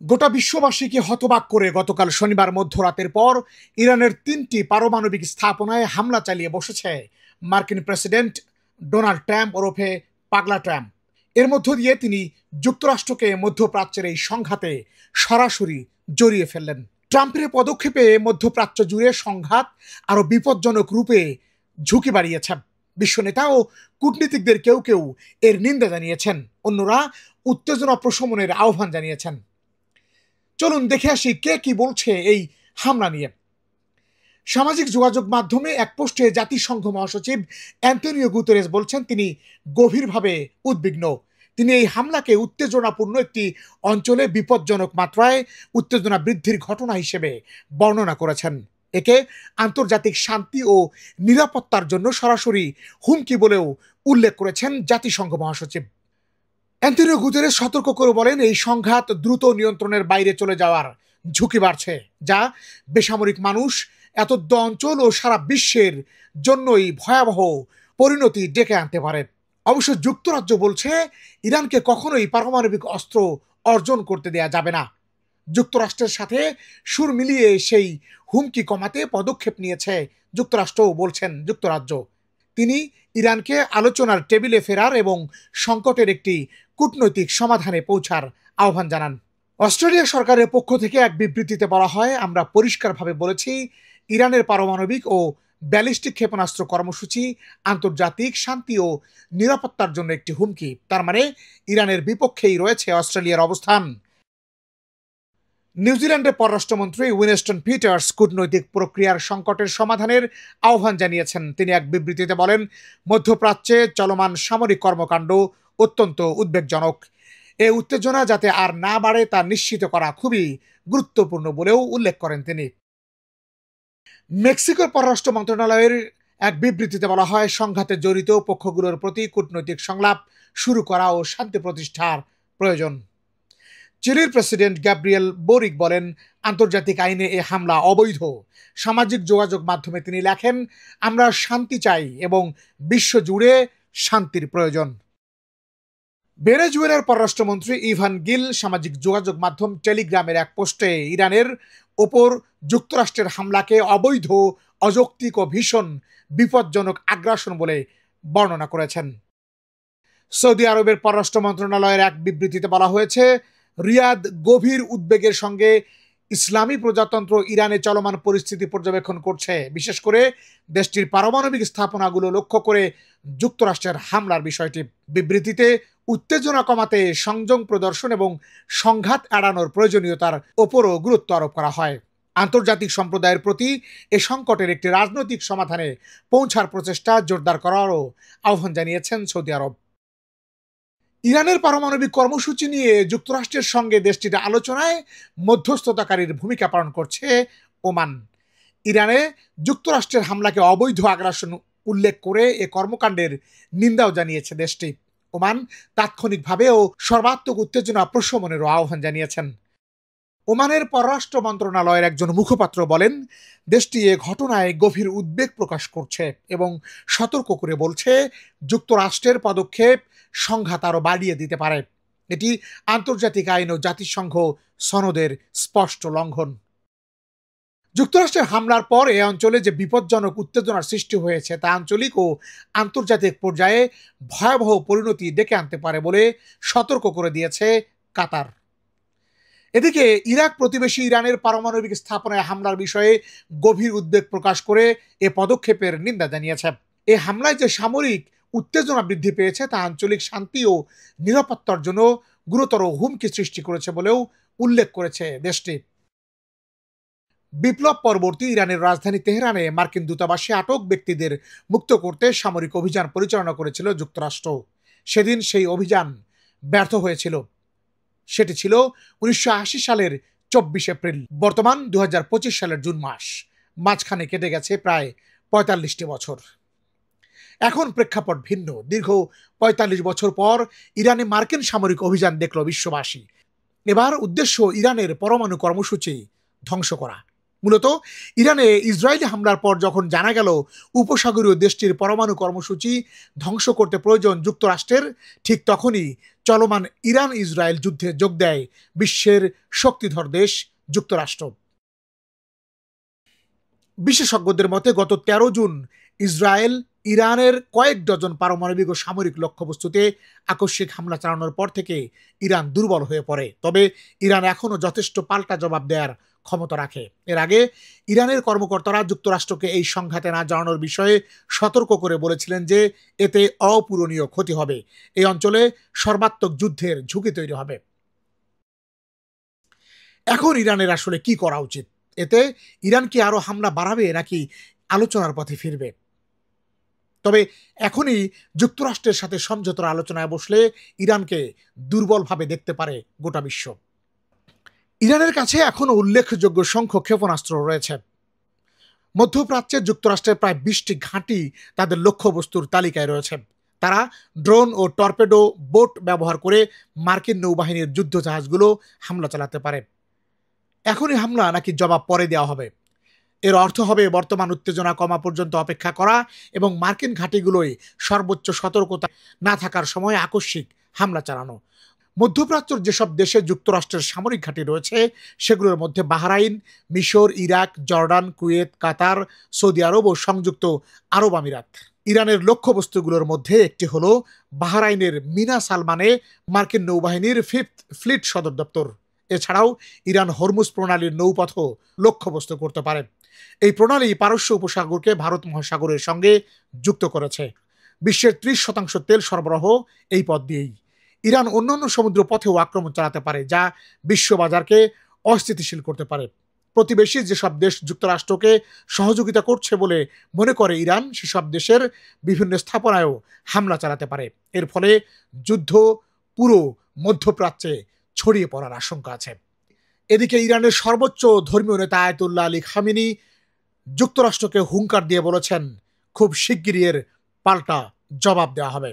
গোটা বিশ্ববাসীকে হতবাক করে গতকাল শনিবার মধ্যরাতের পর ইরানের 3টি পারমাণবিক স্থাপনায় হামলা চালিয়ে বসেছে মার্কিন প্রেসিডেন্ট ডোনাল্ড ট্রাম্প ওরফে পাগলা ট্রাম্প। এর মধ্য দিয়ে তিনি যুক্তরাষ্ট্রকে মধ্যপ্রাচ্যের এই সংঘাতে সরাসরি জড়িয়ে ফেললেন। ট্রাম্পের পদক্ষেপে মধ্যপ্রাচ্য জুড়ে সংঘাত আরো বিপজ্জনক রূপে ঝুঁকি বাড়িয়েছে। বিশ্ব নেতা ও কূটনীতিকদের কেউ কেউ এর নিন্দা জানিয়েছেন, অন্যরা উত্তেজনা প্রশমনের আহ্বান জানিয়েছেন। চলুন দেখে আসি কে কি বলছে এই হামলা নিয়ে। সামাজিক যোগাযোগ মাধ্যমে এক পোস্টে জাতিসংঘ মহাসচিব অ্যান্তোনিও গুতেরেস বলছেন তিনি গভীরভাবে উদ্বিগ্ন। তিনি এই হামলাকে উত্তেজনাপূর্ণ একটি অঞ্চলে বিপজ্জনক মাত্রায় উত্তেজনা বৃদ্ধির ঘটনা হিসেবে বর্ণনা করেছেন। একে আন্তর্জাতিক শান্তি ও নিরাপত্তার জন্য সরাসরি হুমকি বলেও উল্লেখ করেছেন জাতিসংঘ মহাসচিব। অ্যান্তোনিও গুতেরেস সতর্ক করে বলেন, এই সংঘাত দ্রুত নিয়ন্ত্রণের বাইরে চলে যাওয়ার ঝুঁকি বাড়ছে, যা বেসামরিক মানুষ, এতদ অঞ্চল ও সারা বিশ্বের জন্যই ভয়াবহ পরিণতি ডেকে আনতে পারে। অবশ্য যুক্তরাজ্য বলছে ইরানকে কখনোই পারমাণবিক অস্ত্র অর্জন করতে দেয়া যাবে না। যুক্তরাষ্ট্রের সাথে সুর মিলিয়ে সেই হুমকি কমাতে পদক্ষেপ নিয়েছে যুক্তরাষ্ট্রও বলছেন যুক্তরাজ্য। তিনি ইরানকে আলোচনার টেবিলে ফেরার এবং সংকটের একটি কূটনৈতিক সমাধানে পৌঁছার আহ্বান জানান। অস্ট্রেলিয়া সরকারের পক্ষ থেকে এক বিবৃতিতে বলা হয়, আমরা পরিষ্কারভাবে বলেছি ইরানের পারমাণবিক ও ব্যালিস্টিক ক্ষেপণাস্ত্র কর্মসূচি আন্তর্জাতিক শান্তি ও নিরাপত্তার জন্য একটি হুমকি। তার মানে ইরানের বিপক্ষেই রয়েছে অস্ট্রেলিয়ার অবস্থান। নিউজিল্যান্ডের পররাষ্ট্রমন্ত্রী উইনস্টন পিটার্স কূটনৈতিক প্রক্রিয়ার সংকটের সমাধানের আহ্বান জানিয়েছেন। তিনি এক বিবৃতিতে বলেন, মধ্যপ্রাচ্যে চলমান সামরিক কর্মকাণ্ড অত্যন্ত উদ্বেগজনক। এই উত্তেজনা যাতে আর না বাড়ে তা নিশ্চিত করা খুবই গুরুত্বপূর্ণ বলেও উল্লেখ করেন তিনি। মেক্সিকোর পররাষ্ট্র মন্ত্রণালয়ের এক বিবৃতিতে বলা হয়, সংঘাতে জড়িত পক্ষগুলোর প্রতি কূটনৈতিক সংলাপ শুরু করা ও শান্তি প্রতিষ্ঠার প্রয়োজন। চিলির প্রেসিডেন্ট গ্যাব্রিয়েল বোরিক বলেন, আন্তর্জাতিক আইনে এ হামলা অবৈধ। সামাজিক যোগাযোগ মাধ্যমে তিনি লেখেন, আমরা শান্তি চাই এবং বিশ্ব জুড়ে শান্তির প্রয়োজন। ভেনেজুয়েলার পররাষ্ট্রমন্ত্রী ইভান গিল সামাজিক যোগাযোগ মাধ্যম টেলিগ্রামের এক পোস্টে ইরানের ওপর যুক্তরাষ্ট্রের হামলাকে অবৈধ, অযৌক্তিক ও ভীষণ বিপজ্জনক আগ্রাসন বলে বর্ণনা করেছেন। সৌদি আরবের পররাষ্ট্র মন্ত্রণালয়ের এক বিবৃতিতে বলা হয়েছে, রিয়াদ গভীর উদ্বেগের সঙ্গে ইসলামী প্রজাতন্ত্র ইরানে চলমান পরিস্থিতি পর্যবেক্ষণ করছে, বিশেষ করে দেশটির পারমাণবিক স্থাপনাগুলো লক্ষ্য করে যুক্তরাষ্ট্রের হামলার বিষয়টি। বিবৃতিতে উত্তেজনা কমাতে সংযম প্রদর্শন এবং সংঘাত এড়ানোর প্রয়োজনীয়তার ওপরও গুরুত্ব আরোপ করা হয়। আন্তর্জাতিক সম্প্রদায়ের প্রতি এ সংকটের একটি রাজনৈতিক সমাধানে পৌঁছার প্রচেষ্টা জোরদার করারও আহ্বান জানিয়েছেন সৌদি আরব। ইরানের পারমাণবিক কর্মসূচি নিয়ে যুক্তরাষ্ট্রের সঙ্গে দেশটির আলোচনায় মধ্যস্থতাকারীর ভূমিকা পালন করছে ওমান। ইরানে যুক্তরাষ্ট্রের হামলাকে অবৈধ আগ্রাসন উল্লেখ করে এ কর্মকাণ্ডের নিন্দাও জানিয়েছে দেশটি। ওমান তাৎক্ষণিকভাবে ও সর্বাত্মক উত্তেজনা প্রশমনেরও আহ্বান জানিয়েছেন। ওমানের পররাষ্ট্র মন্ত্রণালয়ের একজন মুখপাত্র বলেন, দেশটি এ ঘটনায় গভীর উদ্বেগ প্রকাশ করছে এবং সতর্ক করে বলছে, যুক্তরাষ্ট্রের পদক্ষেপ সংঘাত আরও বাড়িয়ে দিতে পারে। এটি আন্তর্জাতিক আইন ও জাতিসংঘ সনদের স্পষ্ট লঙ্ঘন। যুক্তরাষ্ট্রের হামলার পর এ অঞ্চলে যে বিপজ্জনক উত্তেজনার সৃষ্টি হয়েছে তা আঞ্চলিক ও আন্তর্জাতিক পর্যায়ে ভয়াবহ পরিণতি ডেকে আনতে পারে বলে সতর্ক করে দিয়েছে কাতার। এদিকে ইরাক প্রতিবেশী ইরানের পারমাণবিক স্থাপনায় হামলার বিষয়ে গভীর উদ্বেগ প্রকাশ করে এ পদক্ষেপের নিন্দা জানিয়েছে। এ হামলায় যে সামরিক উত্তেজনা বৃদ্ধি পেয়েছে তা আঞ্চলিক শান্তি ও নিরাপত্তার জন্য গুরুতর হুমকি সৃষ্টি করেছে বলেও উল্লেখ করেছে দেশটি। বিপ্লব পরবর্তী ইরানের রাজধানী তেহরানে মার্কিন দূতাবাসে আটক ব্যক্তিদের মুক্ত করতে সামরিক অভিযান পরিচালনা করেছিল যুক্তরাষ্ট্র। সেদিন সেই অভিযান ব্যর্থ হয়েছিল। সেটি ছিল 1980 সালের 24 এপ্রিল। বর্তমান 2025 সালের জুন মাস। মাঝখানে কেটে গেছে প্রায় 45টি বছর। এখন প্রেক্ষাপট ভিন্ন। দীর্ঘ 45 বছর পর ইরানে মার্কিন সামরিক অভিযান দেখল বিশ্ববাসী। এবার উদ্দেশ্য ইরানের পরমাণু কর্মসূচি ধ্বংস করা। মূলত ইরানে ইসরায়েলি হামলার পর যখন জানা গেল উপসাগরীয় দেশটির পরমাণু কর্মসূচি ধ্বংস করতে প্রয়োজন যুক্তরাষ্ট্রের, ঠিক তখনই চলমান ইরান ইসরায়েল যুদ্ধে যোগ দেয় বিশ্বের শক্তিধর দেশ যুক্তরাষ্ট্র। বিশেষজ্ঞদের মতে গত ১৩ জুন ইসরায়েল ইরানের কয়েক ডজন পারমাণবিক ও সামরিক লক্ষ্যবস্তুতে আকস্মিক হামলা চালানোর পর থেকে ইরান দুর্বল হয়ে পড়ে। তবে ইরান এখনও যথেষ্ট পাল্টা জবাব দেওয়ার ক্ষমতা রাখে। এর আগে ইরানের কর্মকর্তারা যুক্তরাষ্ট্রকে এই সংঘাতে না জানানোর বিষয়ে সতর্ক করে বলেছিলেন যে এতে অপূরণীয় ক্ষতি হবে, এই অঞ্চলে সর্বাত্মক যুদ্ধের ঝুঁকি তৈরি হবে। এখন ইরানের আসলে কি করা উচিত? এতে ইরান কি আরো হামলা বাড়াবে নাকি আলোচনার পথে ফিরবে? তবে এখনই যুক্তরাষ্ট্রের সাথে সমঝোতার আলোচনায় বসলে ইরানকে দুর্বলভাবে দেখতে পারে গোটা বিশ্ব। ইরানের কাছে এখনও উল্লেখযোগ্য সংখ্যক ক্ষেপণাস্ত্র রয়েছে। মধ্যপ্রাচ্যে যুক্তরাষ্ট্রের প্রায় ২০টি ঘাঁটি তাদের লক্ষ্যবস্তুর তালিকায় রয়েছে। তারা ড্রোন ও টর্পেডো বোট ব্যবহার করে মার্কিন নৌবাহিনীর যুদ্ধজাহাজগুলো হামলা চালাতে পারে। এখনই হামলা নাকি জবাব পরে দেওয়া হবে? এর অর্থ হবে বর্তমান উত্তেজনা কমা পর্যন্ত অপেক্ষা করা এবং মার্কিন ঘাঁটিগুলোয় সর্বোচ্চ সতর্কতা না থাকার সময় আকস্মিক হামলা চালানো। মধ্যপ্রাচ্যের যেসব দেশে যুক্তরাষ্ট্রের সামরিক ঘাঁটি রয়েছে সেগুলোর মধ্যে বাহরাইন, মিশর, ইরাক, জর্ডান, কুয়েত, কাতার, সৌদি আরব ও সংযুক্ত আরব আমিরাত। ইরানের লক্ষ্যবস্তুগুলোর মধ্যে একটি হলো বাহরাইনের মিনা সালমানে মার্কিন নৌবাহিনীর 5th ফ্লিট সদর দপ্তর। এছাড়াও ইরান হরমুজ প্রণালীর নৌপথও লক্ষ্যবস্তু করতে পারে। এই প্রণালী পারস্য উপসাগরকে ভারত মহাসাগরের সঙ্গে যুক্ত করেছে। বিশ্বের 30% তেল সরবরাহ এই পথ দিয়েই। ইরান অন্যান্য সমুদ্র পথেও আক্রমণ চালাতে পারে, যা বিশ্ববাজারকে অস্থিতিশীল করতে পারে। প্রতিবেশী যেসব দেশ যুক্তরাষ্ট্রকে সহযোগিতা করছে বলে মনে করে ইরান, সেসব দেশের বিভিন্ন স্থাপনায়ও হামলা চালাতে পারে। এর ফলে যুদ্ধ পুরো মধ্যপ্রাচ্যে ছড়িয়ে পড়ার আশঙ্কা আছে। এদিকে ইরানের সর্বোচ্চ ধর্মীয় নেতা আয়াতুল্লাহ আলী খামেনি যুক্তরাষ্ট্রকে হুঙ্কার দিয়ে বলেছেন, খুব শিগগিরই এর পাল্টা জবাব দেওয়া হবে।